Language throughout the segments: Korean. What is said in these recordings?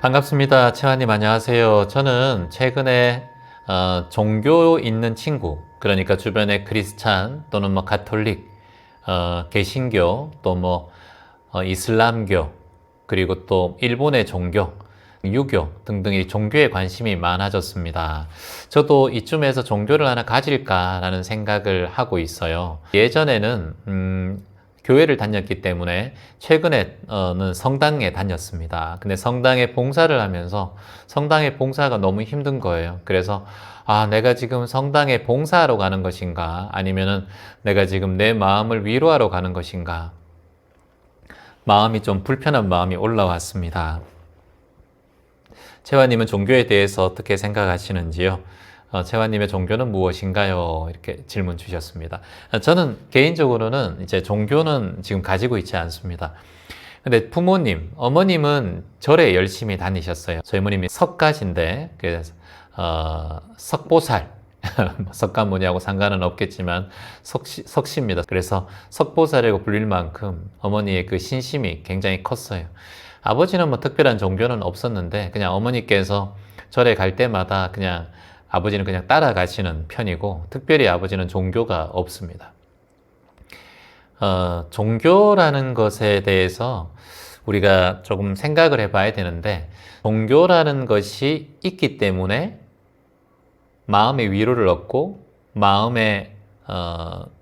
반갑습니다. 채환님 안녕하세요. 저는 최근에 종교 있는 친구, 그러니까 주변에 크리스찬 또는 뭐 가톨릭, 개신교, 또 뭐 이슬람교, 그리고 또 일본의 종교, 유교 등등의 종교에 관심이 많아졌습니다. 저도 이쯤에서 종교를 하나 가질까라는 생각을 하고 있어요. 예전에는 교회를 다녔기 때문에 최근에는 성당에 다녔습니다. 근데 성당에 봉사를 하면서 성당의 봉사가 너무 힘든 거예요. 그래서 내가 지금 성당에 봉사하러 가는 것인가? 아니면은 내가 지금 내 마음을 위로하러 가는 것인가? 마음이 좀 불편한 마음이 올라왔습니다. 채화님은 종교에 대해서 어떻게 생각하시는지요? 채화님의 종교는 무엇인가요? 이렇게 질문 주셨습니다. 저는 개인적으로는 이제 종교는 지금 가지고 있지 않습니다. 근데 부모님, 어머님은 절에 열심히 다니셨어요. 저희 어머님이 석가신데, 그래서, 석보살. 석가 뭐냐고 상관은 없겠지만, 석시입니다. 그래서 석보살이라고 불릴 만큼 어머니의 그 신심이 굉장히 컸어요. 아버지는 뭐 특별한 종교는 없었는데, 그냥 어머니께서 절에 갈 때마다 그냥 아버지는 그냥 따라가시는 편이고, 특별히 아버지는 종교가 없습니다. 종교라는 것에 대해서 우리가 조금 생각을 해봐야 되는데, 종교라는 것이 있기 때문에 마음의 위로를 얻고, 마음에,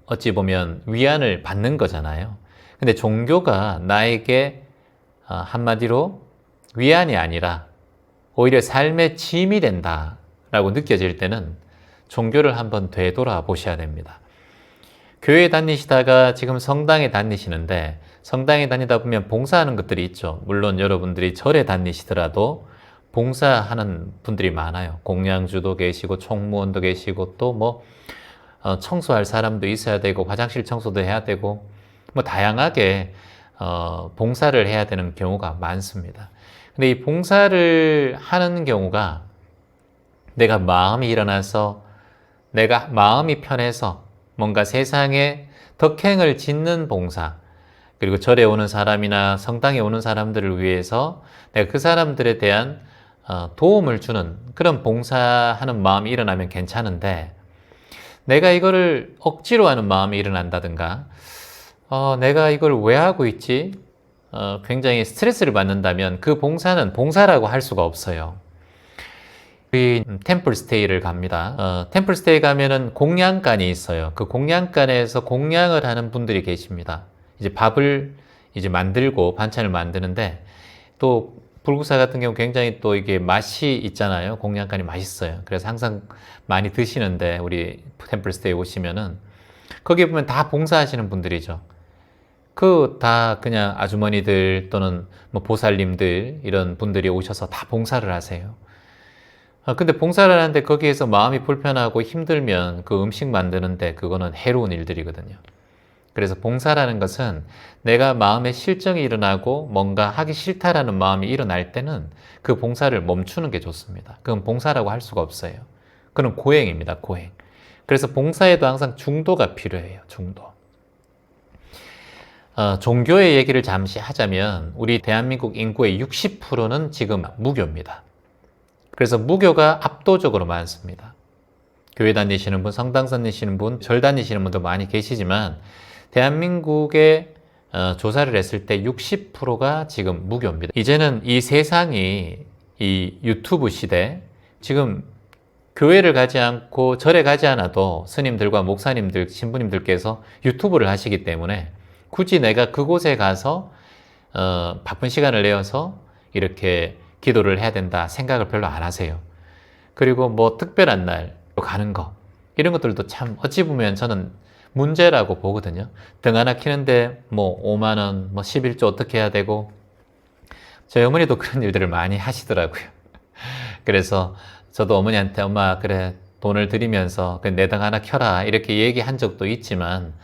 어찌 보면 위안을 받는 거잖아요. 근데 종교가 나에게 한마디로 위안이 아니라 오히려 삶의 짐이 된다라고 느껴질 때는 종교를 한번 되돌아보셔야 됩니다. 교회 다니시다가 지금 성당에 다니시는데 성당에 다니다 보면 봉사하는 것들이 있죠. 물론 여러분들이 절에 다니시더라도 봉사하는 분들이 많아요. 공양주도 계시고 총무원도 계시고 또 뭐 청소할 사람도 있어야 되고 화장실 청소도 해야 되고 뭐 다양하게 봉사를 해야 되는 경우가 많습니다. 근데 이 봉사를 하는 경우가 내가 마음이 일어나서 내가 마음이 편해서 뭔가 세상에 덕행을 짓는 봉사, 그리고 절에 오는 사람이나 성당에 오는 사람들을 위해서 내가 그 사람들에 대한 도움을 주는 그런 봉사하는 마음이 일어나면 괜찮은데, 내가 이거를 억지로 하는 마음이 일어난다든가 내가 이걸 왜 하고 있지? 굉장히 스트레스를 받는다면 그 봉사는 봉사라고 할 수가 없어요. 우리 템플스테이를 갑니다. 템플스테이 가면은 공양간이 있어요. 그 공양간에서 공양을 하는 분들이 계십니다. 이제 밥을 이제 만들고 반찬을 만드는데, 또 불국사 같은 경우 굉장히 또 이게 맛이 있잖아요. 공양간이 맛있어요. 그래서 항상 많이 드시는데, 우리 템플스테이 오시면은 거기 보면 다 봉사하시는 분들이죠. 그 다 그냥 아주머니들 또는 뭐 보살님들 이런 분들이 오셔서 다 봉사를 하세요. 근데 봉사를 하는데 거기에서 마음이 불편하고 힘들면 그 음식 만드는데 그거는 해로운 일들이거든요. 그래서 봉사라는 것은 내가 마음에 실정이 일어나고 뭔가 하기 싫다라는 마음이 일어날 때는 그 봉사를 멈추는 게 좋습니다. 그건 봉사라고 할 수가 없어요. 그건 고행입니다, 고행. 그래서 봉사에도 항상 중도가 필요해요, 중도. 종교의 얘기를 잠시 하자면 우리 대한민국 인구의 60%는 지금 무교입니다. 그래서 무교가 압도적으로 많습니다. 교회 다니시는 분, 성당 다니시는 분, 절 다니시는 분도 많이 계시지만 대한민국에 조사를 했을 때 60%가 지금 무교입니다. 이제는 이 세상이 이 유튜브 시대, 지금 교회를 가지 않고 절에 가지 않아도 스님들과 목사님들, 신부님들께서 유튜브를 하시기 때문에 굳이 내가 그곳에 가서 바쁜 시간을 내어서 이렇게 기도를 해야 된다 생각을 별로 안 하세요. 그리고 뭐 특별한 날 가는 거, 이런 것들도 참 어찌 보면 저는 문제라고 보거든요. 등 하나 키는데 뭐 5만 원, 뭐 11조 어떻게 해야 되고, 저희 어머니도 그런 일들을 많이 하시더라고요. 그래서 저도 어머니한테 엄마 그래 돈을 드리면서 내 등 하나 켜라 이렇게 얘기한 적도 있지만,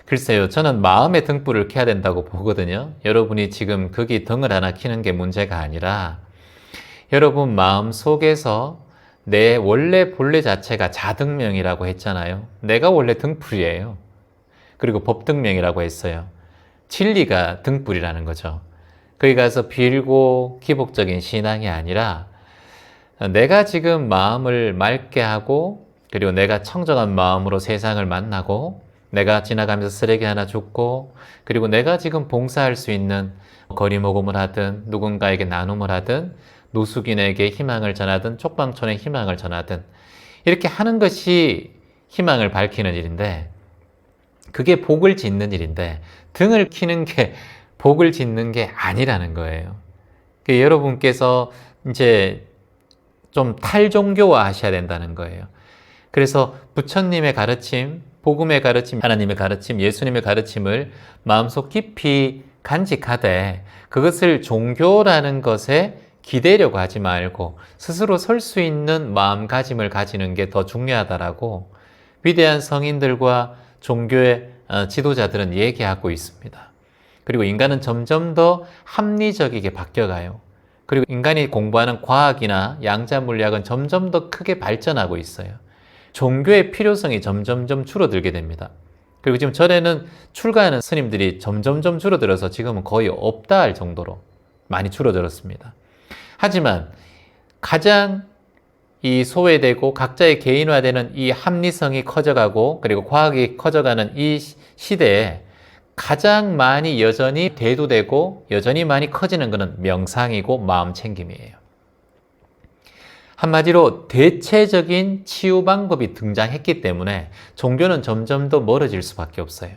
글쎄요, 저는 마음의 등불을 켜야 된다고 보거든요. 여러분이 지금 거기 등을 하나 켜는 게 문제가 아니라 여러분 마음 속에서 내 원래 본래 자체가 자등명이라고 했잖아요. 내가 원래 등불이에요. 그리고 법등명이라고 했어요. 진리가 등불이라는 거죠. 거기 가서 빌고 기복적인 신앙이 아니라 내가 지금 마음을 맑게 하고 그리고 내가 청정한 마음으로 세상을 만나고 내가 지나가면서 쓰레기 하나 줍고 그리고 내가 지금 봉사할 수 있는 거리 모금을 하든 누군가에게 나눔을 하든 노숙인에게 희망을 전하든 촉방촌에 희망을 전하든 이렇게 하는 것이 희망을 밝히는 일인데 그게 복을 짓는 일인데 등을 키는 게 복을 짓는 게 아니라는 거예요. 여러분께서 이제 좀 탈종교화 하셔야 된다는 거예요. 그래서 부처님의 가르침, 복음의 가르침, 하나님의 가르침, 예수님의 가르침을 마음속 깊이 간직하되 그것을 종교라는 것에 기대려고 하지 말고 스스로 설 수 있는 마음가짐을 가지는 게 더 중요하다라고 위대한 성인들과 종교의 지도자들은 얘기하고 있습니다. 그리고 인간은 점점 더 합리적이게 바뀌어가요. 그리고 인간이 공부하는 과학이나 양자 물리학은 점점 더 크게 발전하고 있어요. 종교의 필요성이 점점점 줄어들게 됩니다. 그리고 지금 절에는 출가하는 스님들이 점점점 줄어들어서 지금은 거의 없다 할 정도로 많이 줄어들었습니다. 하지만 가장 이 소외되고 각자의 개인화되는 이 합리성이 커져가고 그리고 과학이 커져가는 이 시대에 가장 많이 여전히 대두되고 여전히 많이 커지는 것은 명상이고 마음 챙김이에요. 한마디로 대체적인 치유 방법이 등장했기 때문에 종교는 점점 더 멀어질 수밖에 없어요.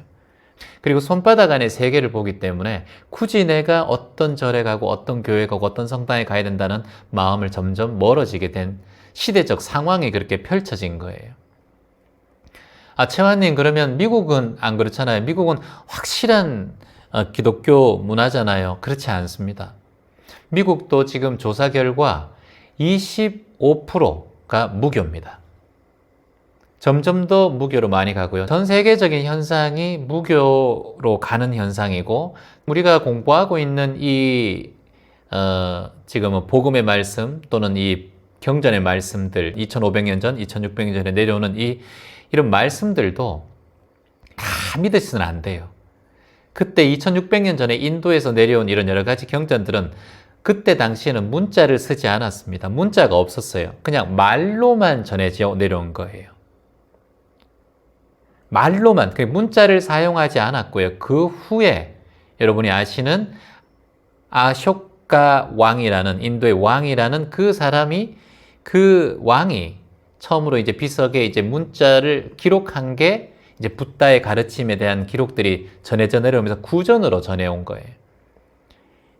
그리고 손바닥 안에 세계를 보기 때문에 굳이 내가 어떤 절에 가고 어떤 교회 가고 어떤 성당에 가야 된다는 마음을 점점 멀어지게 된 시대적 상황이 그렇게 펼쳐진 거예요. 채환님, 그러면 미국은 안 그렇잖아요. 미국은 확실한 기독교 문화잖아요. 그렇지 않습니다. 미국도 지금 조사 결과 25%가 무교입니다. 점점 더 무교로 많이 가고요. 전 세계적인 현상이 무교로 가는 현상이고 우리가 공부하고 있는 이 지금은 복음의 말씀 또는 이 경전의 말씀들 2500년 전, 2600년 전에 내려오는 이런 말씀들도 다 믿으시면 안 돼요. 그때 2600년 전에 인도에서 내려온 이런 여러 가지 경전들은 그때 당시에는 문자를 쓰지 않았습니다. 문자가 없었어요. 그냥 말로만 전해져 내려온 거예요. 말로만, 문자를 사용하지 않았고요. 그 후에 여러분이 아시는 아쇼카 왕이라는 인도의 왕이라는 그 사람이 그 왕이 처음으로 이제 비석에 이제 문자를 기록한 게 이제 붓다의 가르침에 대한 기록들이 전해져 내려오면서 구전으로 전해온 거예요.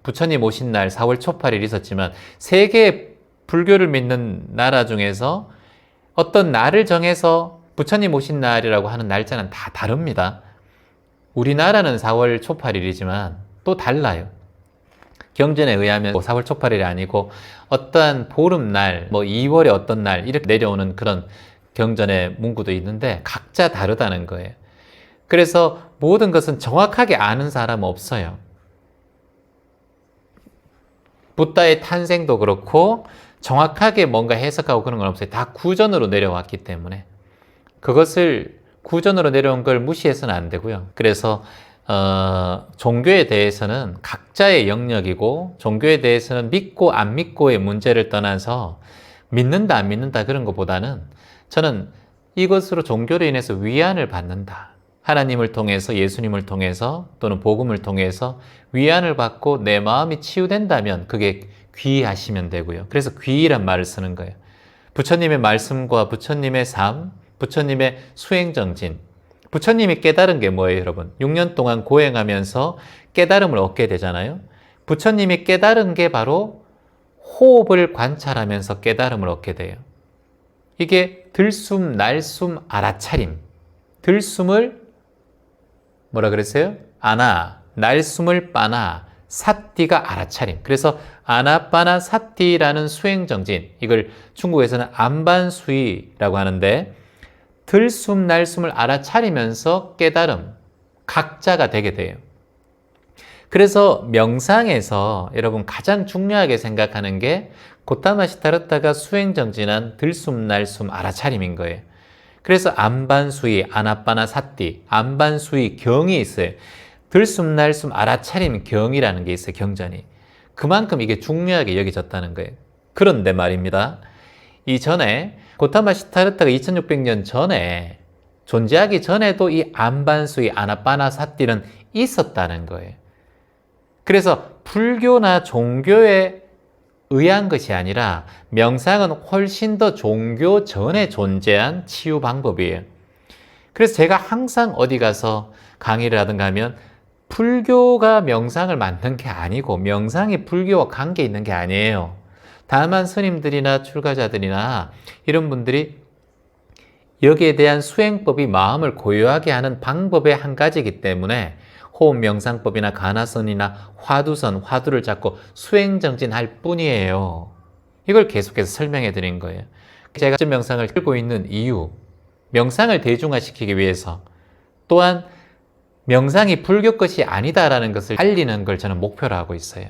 부처님 오신 날 4월 초 8일 있었지만 세계 불교를 믿는 나라 중에서 어떤 날을 정해서 부처님 오신 날이라고 하는 날짜는 다 다릅니다. 우리나라는 4월 초 8일이지만 또 달라요. 경전에 의하면 4월 초 8일이 아니고 어떠한 보름날, 2월에 어떤 날 이렇게 내려오는 그런 경전의 문구도 있는데 각자 다르다는 거예요. 그래서 모든 것은 정확하게 아는 사람은 없어요. 붓다의 탄생도 그렇고 정확하게 뭔가 해석하고 그런 건 없어요. 다 구전으로 내려왔기 때문에 그것을 구전으로 내려온 걸 무시해서는 안 되고요. 그래서 종교에 대해서는 각자의 영역이고 종교에 대해서는 믿고 안 믿고의 문제를 떠나서 믿는다 안 믿는다 그런 것보다는 저는 이것으로 종교로 인해서 위안을 받는다. 하나님을 통해서 예수님을 통해서 또는 복음을 통해서 위안을 받고 내 마음이 치유된다면 그게 귀의하시면 되고요. 그래서 귀의란 말을 쓰는 거예요. 부처님의 말씀과 부처님의 삶, 부처님의 수행정진, 부처님이 깨달은 게 뭐예요, 여러분? 6년 동안 고행하면서 깨달음을 얻게 되잖아요. 부처님이 깨달은 게 바로 호흡을 관찰하면서 깨달음을 얻게 돼요. 이게 들숨, 날숨, 알아차림. 들숨을 뭐라 그랬어요? 아나, 날숨을 빠나, 사띠가 알아차림. 그래서 아나빠나 사띠라는 수행정진, 이걸 중국에서는 안반수이라고 하는데 들숨, 날숨을 알아차리면서 깨달음, 각자가 되게 돼요. 그래서 명상에서 여러분 가장 중요하게 생각하는 게 고타마시타르타가 수행정진한 들숨, 날숨, 알아차림인 거예요. 그래서 안반수이, 아나빠나 사띠, 안반수이 경이 있어요. 들숨날숨 알아차림 경이라는 게 있어요. 경전이. 그만큼 이게 중요하게 여겨졌다는 거예요. 그런데 말입니다. 이전에 고타마 시타르타가 2600년 전에 존재하기 전에도 이 안반수, 이 아나빠나사띠는 있었다는 거예요. 그래서 불교나 종교에 의한 것이 아니라 명상은 훨씬 더 종교 전에 존재한 치유 방법이에요. 그래서 제가 항상 어디 가서 강의를 하든가 하면 불교가 명상을 만든 게 아니고 명상이 불교와 관계 있는 게 아니에요. 다만 스님들이나 출가자들이나 이런 분들이 여기에 대한 수행법이 마음을 고요하게 하는 방법의 한 가지이기 때문에 호흡 명상법이나 가나선이나 화두선, 화두를 잡고 수행정진할 뿐이에요. 이걸 계속해서 설명해 드린 거예요. 제가 명상을 들고 있는 이유, 명상을 대중화시키기 위해서, 또한 명상이 불교 것이 아니다라는 것을 알리는 걸 저는 목표로 하고 있어요.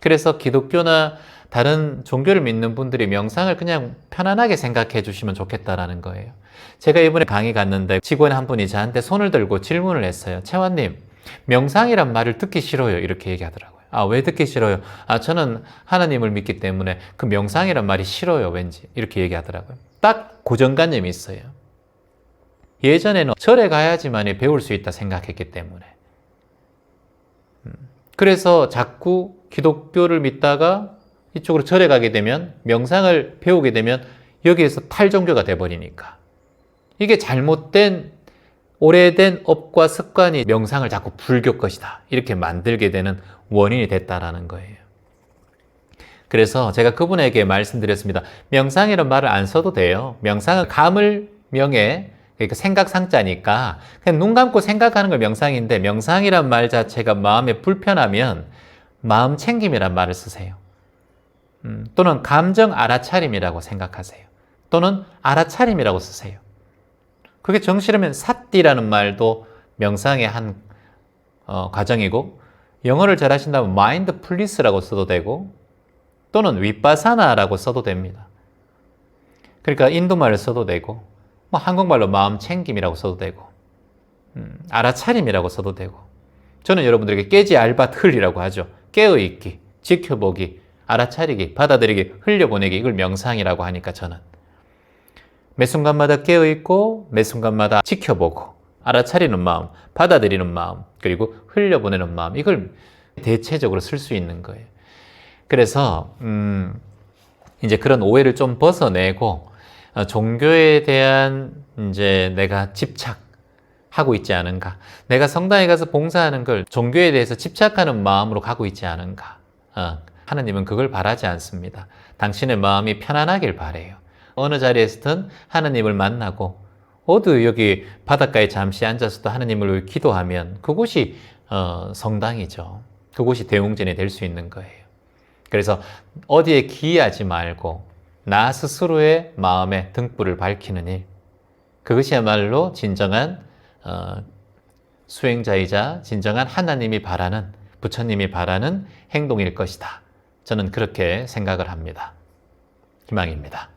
그래서 기독교나 다른 종교를 믿는 분들이 명상을 그냥 편안하게 생각해 주시면 좋겠다라는 거예요. 제가 이번에 강의 갔는데 직원 한 분이 저한테 손을 들고 질문을 했어요. 채환님, 명상이란 말을 듣기 싫어요. 이렇게 얘기하더라고요. 아, 왜 듣기 싫어요? 아, 저는 하나님을 믿기 때문에 그 명상이란 말이 싫어요. 왠지. 이렇게 얘기하더라고요. 딱 고정관념이 있어요. 예전에는 절에 가야지만 배울 수 있다 생각했기 때문에. 그래서 자꾸 기독교를 믿다가 이쪽으로 절에 가게 되면, 명상을 배우게 되면 여기에서 탈종교가 돼버리니까. 이게 잘못된 오래된 업과 습관이 명상을 자꾸 불교 것이다 이렇게 만들게 되는 원인이 됐다라는 거예요. 그래서 제가 그분에게 말씀드렸습니다. 명상이라는 말을 안 써도 돼요. 명상은 감을 명예, 그러니까 생각상자니까 그냥 눈 감고 생각하는 걸 명상인데, 명상이란 말 자체가 마음에 불편하면 마음 챙김이란 말을 쓰세요. 또는 감정 알아차림이라고 생각하세요. 또는 알아차림이라고 쓰세요. 그게 정실하면 사띠라는 말도 명상의 한 과정이고, 영어를 잘 하신다면 마인드풀리스라고 써도 되고, 또는 윗바사나라고 써도 됩니다. 그러니까 인도말을 써도 되고, 뭐 한국말로 마음 챙김이라고 써도 되고, 알아차림이라고 써도 되고. 저는 여러분들에게 깨지 알바 틀이라고 하죠. 깨어있기, 지켜보기, 알아차리기, 받아들이기, 흘려보내기, 이걸 명상이라고 하니까 저는 매 순간마다 깨어있고 매 순간마다 지켜보고 알아차리는 마음, 받아들이는 마음, 그리고 흘려보내는 마음, 이걸 대체적으로 쓸 수 있는 거예요. 그래서 이제 그런 오해를 좀 벗어내고 종교에 대한 이제 내가 집착하고 있지 않은가, 내가 성당에 가서 봉사하는 걸 종교에 대해서 집착하는 마음으로 가고 있지 않은가. 하나님은 그걸 바라지 않습니다. 당신의 마음이 편안하길 바래요. 어느 자리에서든 하나님을 만나고, 어디 여기 바닷가에 잠시 앉아서도 하나님을 위해 기도하면 그곳이 성당이죠. 그곳이 대웅전이 될 수 있는 거예요. 그래서 어디에 기이하지 말고 나 스스로의 마음의 등불을 밝히는 일, 그것이야말로 진정한 수행자이자 진정한 하나님이 바라는, 부처님이 바라는 행동일 것이다. 저는 그렇게 생각을 합니다. 희망입니다.